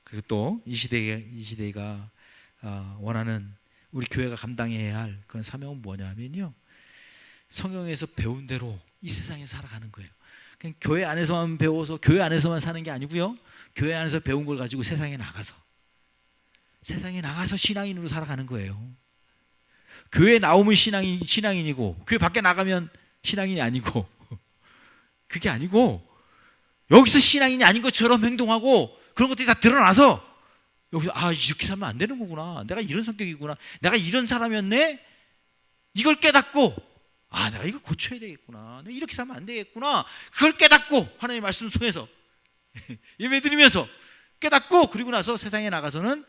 그리고 또 이 시대가 원하는 우리 교회가 감당해야 할 그런 사명은 뭐냐면요, 성경에서 배운 대로 이 세상에 살아가는 거예요. 그냥 교회 안에서만 배워서 교회 안에서만 사는 게 아니고요, 교회 안에서 배운 걸 가지고 세상에 나가서 신앙인으로 살아가는 거예요. 교회 나오면 신앙인이고 교회 밖에 나가면 신앙인이 아니고, 그게 아니고 여기서 신앙인이 아닌 것처럼 행동하고 그런 것들이 다 드러나서 여기서 이렇게 살면 안 되는 거구나, 내가 이런 성격이구나, 내가 이런 사람이었네, 이걸 깨닫고 내가 이거 고쳐야 되겠구나, 내가 이렇게 살면 안 되겠구나, 그걸 깨닫고 하나님의 말씀 통해서 예배드리면서 깨닫고, 그리고 나서 세상에 나가서는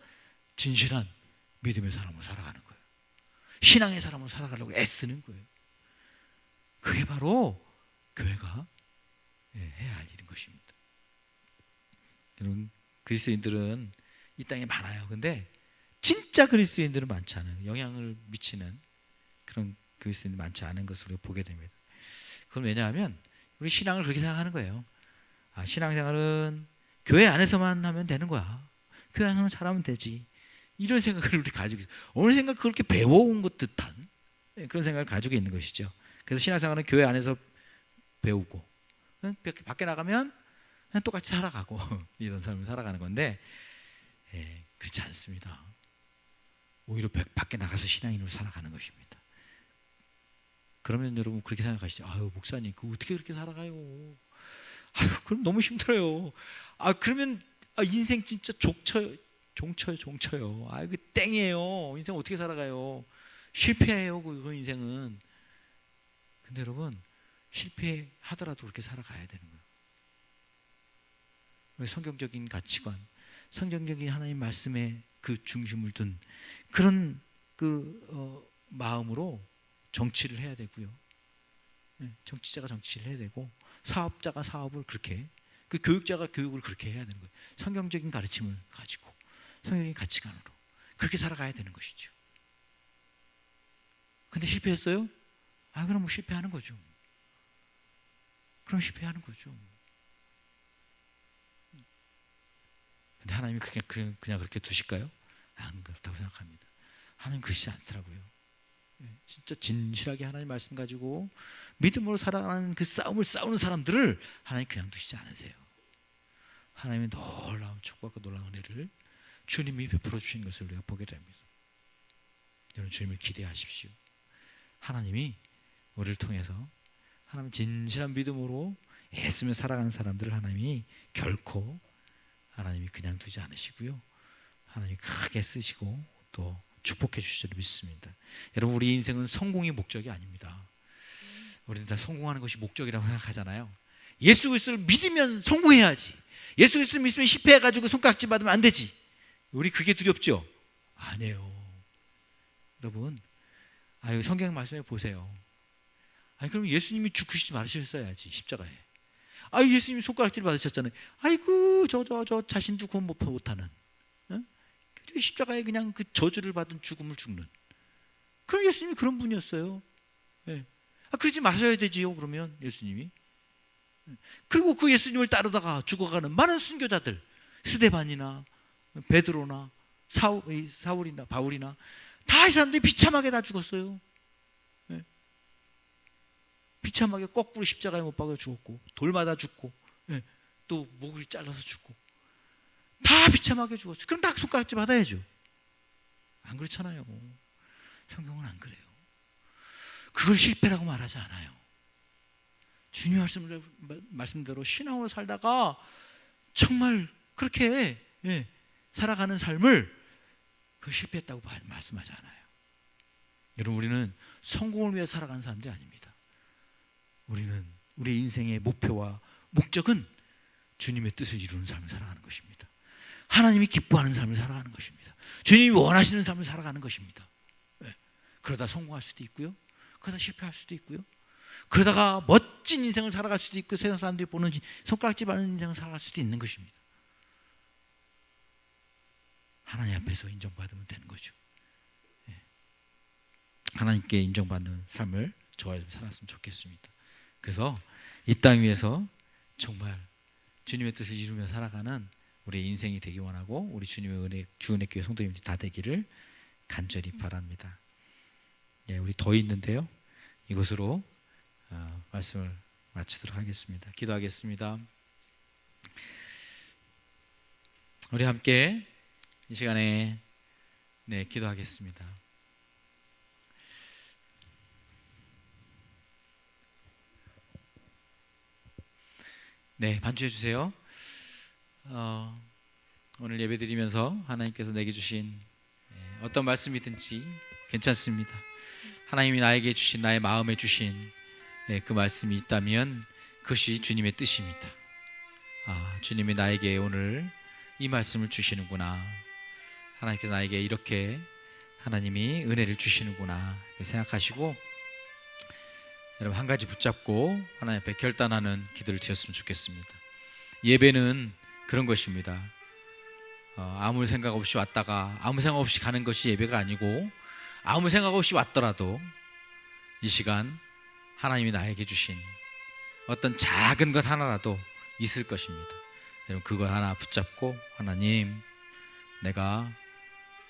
진실한 믿음의 사람으로 살아가는 거예요. 신앙의 사람으로 살아가려고 애쓰는 거예요. 그게 바로 교회가 해야 할 일인 것입니다. 여러분, 그리스도인들은 이 땅에 많아요. 근데 진짜 그리스도인들은 많지 않아요. 영향을 미치는 그런 그리스도인들이 많지 않은 것을 우리가 보게 됩니다. 그건 왜냐하면 우리 신앙을 그렇게 생각하는 거예요. 신앙생활은 교회 안에서만 하면 되는 거야, 교회 안에서만 잘하면 되지, 이런 생각을 우리 가지고 있어요. 어느 생각 그렇게 배워온 것 듯한 그런 생각을 가지고 있는 것이죠. 그래서 신앙생활은 교회 안에서 배우고 밖에 나가면 그냥 똑같이 살아가고 이런 삶을 살아가는 건데, 그렇지 않습니다. 오히려 밖에 나가서 신앙인으로 살아가는 것입니다. 그러면 여러분 그렇게 생각하시죠. 목사님 그 어떻게 그렇게 살아가요? 그럼 너무 힘들어요. 그러면 인생 진짜 종쳐요. 그 땡이에요. 인생 어떻게 살아가요? 실패해요, 그 인생은. 근데 여러분, 실패하더라도 그렇게 살아가야 되는 거예요. 성경적인 가치관, 성경적인 하나님 말씀의 그 중심을 둔 그런 마음으로 정치를 해야 되고요. 정치자가 정치를 해야 되고, 사업자가 사업을 그렇게, 그 교육자가 교육을 그렇게 해야 되는 거예요. 성경적인 가르침을 가지고 성경적인 가치관으로 그렇게 살아가야 되는 것이죠. 근데 실패했어요? 그럼 뭐 실패하는 거죠. 근데 하나님이 그냥 그렇게 두실까요? 안 그렇다고 생각합니다. 하나님 그러시지 않더라고요. 진짜 진실하게 하나님 말씀 가지고 믿음으로 살아가는 그 싸움을 싸우는 사람들을 하나님 그냥 두시지 않으세요. 하나님의 놀라운 축복과 놀라운 은혜를 주님이 베풀어 주신 것을 우리가 보게 됩니다. 여러분, 주님을 기대하십시오. 하나님이 우리를 통해서 하나님 진실한 믿음으로 애쓰며 살아가는 사람들을 하나님이 결코 하나님이 그냥 두지 않으시고요, 하나님이 크게 쓰시고 또 축복해 주실 줄 믿습니다. 여러분, 우리 인생은 성공이 목적이 아닙니다. 우리는 다 성공하는 것이 목적이라고 생각하잖아요. 예수 그리스도를 믿으면 성공해야지, 예수 그리스도를 믿으면 실패해가지고 손가락질 받으면 안 되지, 우리 그게 두렵죠? 아니에요. 여러분, 성경 말씀에 보세요. 그럼 예수님이 죽으시지 말으셨어야지, 십자가에. 예수님이 손가락질 받으셨잖아요. 저 자신도 구원 못하는, 십자가에 그냥 그 저주를 받은 죽음을 죽는 그런 예수님이 그런 분이었어요. 그러지 마셔야 되지요, 그러면 예수님이. 그리고 그 예수님을 따르다가 죽어가는 많은 순교자들, 스데반이나 베드로나 사울이나 바울이나 다 이 사람들이 비참하게 다 죽었어요. 비참하게 거꾸로 십자가에 못 박아 죽었고, 돌 맞아 죽고, 또 목을 잘라서 죽고, 다 비참하게 죽었어요. 그럼 다 손가락질 받아야죠. 안 그렇잖아요. 성경은 안 그래요. 그걸 실패라고 말하지 않아요. 주님 말씀대로 신앙으로 살다가 정말 그렇게 살아가는 삶을 그 실패했다고 말씀하지 않아요. 여러분, 우리는 성공을 위해 살아가는 사람들이 아닙니다. 우리는 우리 인생의 목표와 목적은 주님의 뜻을 이루는 삶을 살아가는 것입니다. 하나님이 기뻐하는 삶을 살아가는 것입니다. 주님이 원하시는 삶을 살아가는 것입니다. 네. 그러다 성공할 수도 있고요, 그러다 실패할 수도 있고요, 그러다가 멋진 인생을 살아갈 수도 있고, 세상 사람들이 보는 손가락질 받는 인생을 살아갈 수도 있는 것입니다. 하나님 앞에서 인정받으면 되는 거죠. 네. 하나님께 인정받는 삶을 저와 좀 살았으면 좋겠습니다. 그래서 이 땅 위에서 정말 주님의 뜻을 이루며 살아가는 우리의 인생이 되기 원하고, 우리 주님의 은혜, 주은혜 교회 성도님들이 다 되기를 간절히 바랍니다. 예, 우리 더 있는데요, 이것으로 말씀을 마치도록 하겠습니다. 기도하겠습니다. 우리 함께 이 시간에 기도하겠습니다. 네, 반주해 주세요. 오늘 예배 드리면서 하나님께서 내게 주신 어떤 말씀이든지 괜찮습니다. 하나님이 나에게 주신, 나의 마음에 주신 그 말씀이 있다면 그것이 주님의 뜻입니다. 주님이 나에게 오늘 이 말씀을 주시는구나, 하나님께서 나에게 이렇게 하나님이 은혜를 주시는구나 생각하시고, 여러분 한 가지 붙잡고 하나님 앞에 결단하는 기도를 드렸으면 좋겠습니다. 예배는 그런 것입니다. 아무 생각 없이 왔다가 아무 생각 없이 가는 것이 예배가 아니고, 아무 생각 없이 왔더라도 이 시간 하나님이 나에게 주신 어떤 작은 것 하나라도 있을 것입니다. 여러분 그거 하나 붙잡고, 하나님, 내가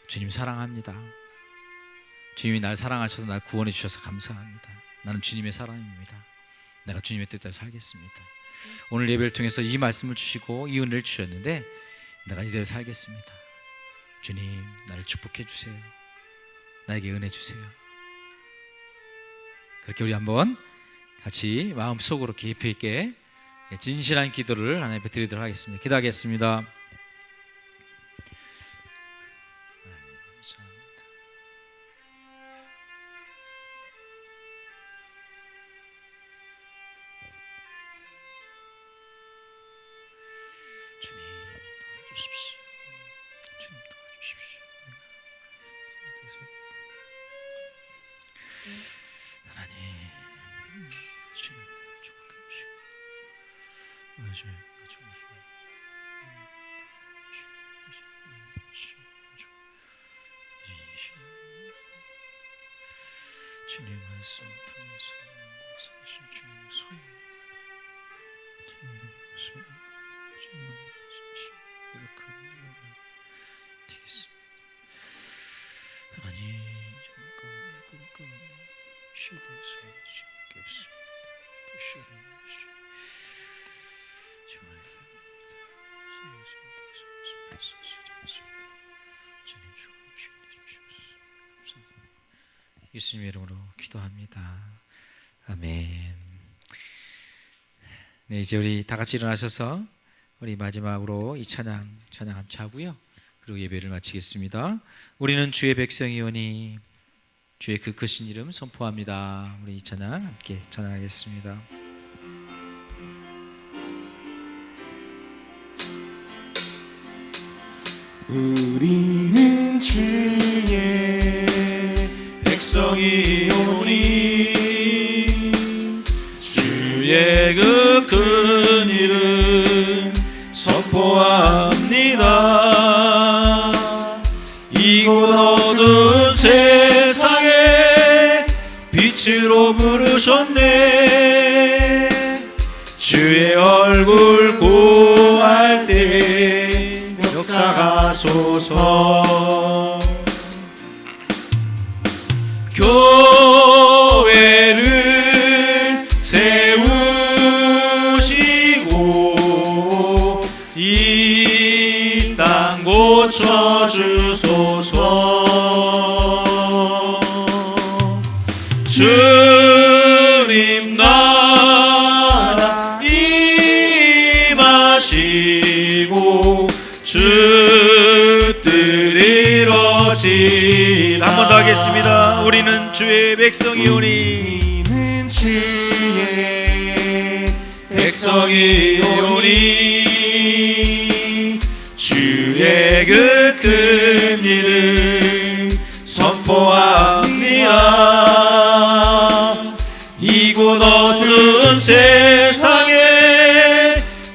주님 사랑합니다. 주님이 날 사랑하셔서 날 구원해 주셔서 감사합니다. 나는 주님의 사람입니다. 내가 주님의 뜻대로 살겠습니다. 오늘 예배를 통해서 이 말씀을 주시고 이 은혜를 주셨는데 내가 이대로 살겠습니다. 주님, 나를 축복해 주세요. 나에게 은혜 주세요. 그렇게 우리 한번 같이 마음속으로 깊이 있게 진실한 기도를 하나님 앞에 드리도록 하겠습니다. 기도하겠습니다. 주님 도와주십시오. 주님 도와주십시오. 하나님, 주님 축복해 주시고, 주님 말씀 통해서 사실 주님 손, 주님 손, 주님 이렇게 되겠습니다. 하나님, 정말 시대에서 수밖에 없습니다. 그 시대는 정말 주님 주시옵소서. 감사합니다. 예수님의 이름으로 기도합니다. 아멘. 네, 이제 우리 다 같이 일어나셔서 우리 마지막으로 이 찬양 함께 하고요, 그리고 예배를 마치겠습니다. 우리는 주의 백성이오니 주의 그 크신 이름 선포합니다. 우리 이 찬양 함께 찬양하겠습니다. 우리는 주의 백성이오니 주의 그 큰 이름 선포합니다. 이곳 어두운 세상에 빛으로 부르셨네. 주의 얼굴 구할 때 역사하소서. 교회를 세우시고 이 땅 고쳐주소서. 주님 나라 임하시고 주 뜻 이루어지라. 한 번 더 하겠습니다. 우리는 주의 백성이오니 우리는 주의 백성이 오니 주의 그 큰 일을 선포합니다. 이곳 어두운 세상에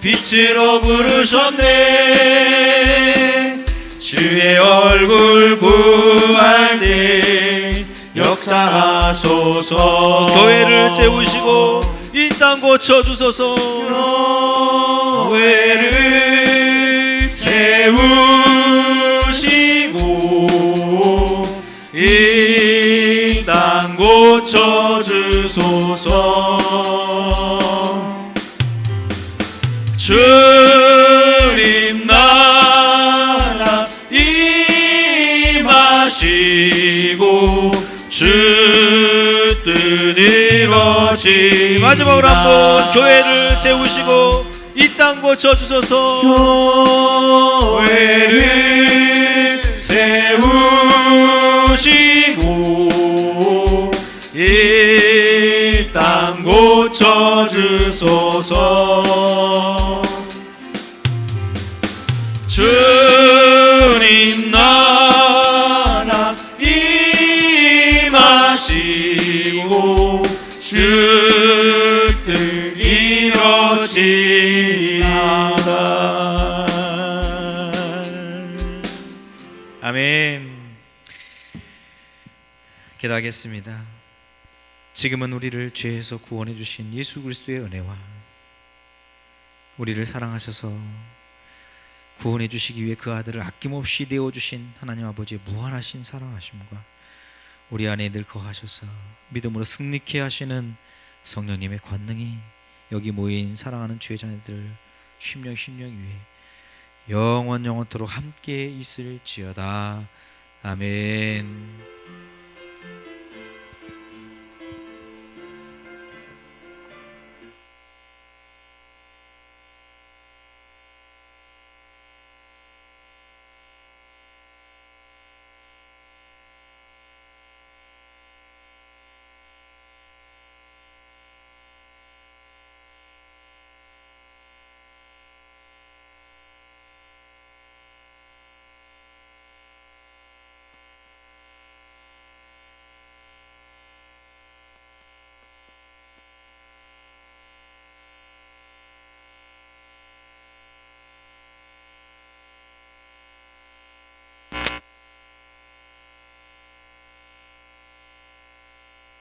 빛으로 부르셨네. 주의 얼굴 구할 때 역사하소서. 교회를 세우시고 이 땅 고쳐주소서. 교회를 세우시고 이 땅 고쳐주소서. 주님 나라 임하시고 주 뜻 이루어지리이다. 마지막으로 한번 교회를 세우시고 이 땅 고쳐주소서. 교회를 세우시고 이 땅 고쳐주소서. 주님 나라 임하시고 주 뜻 이루어지리이다. 아멘. 기도하겠습니다. 지금은 우리를 죄에서 구원해 주신 예수 그리스도의 은혜와 우리를 사랑하셔서 구원해 주시기 위해 그 아들을 아낌없이 내어주신 하나님 아버지의 무한하신 사랑하심과 우리 안에 늘 거하셔서 믿음으로 승리케 하시는 성령님의 권능이 여기 모인 사랑하는 주의 자녀들 심령 위에 영원토록 함께 있을지어다. 아멘.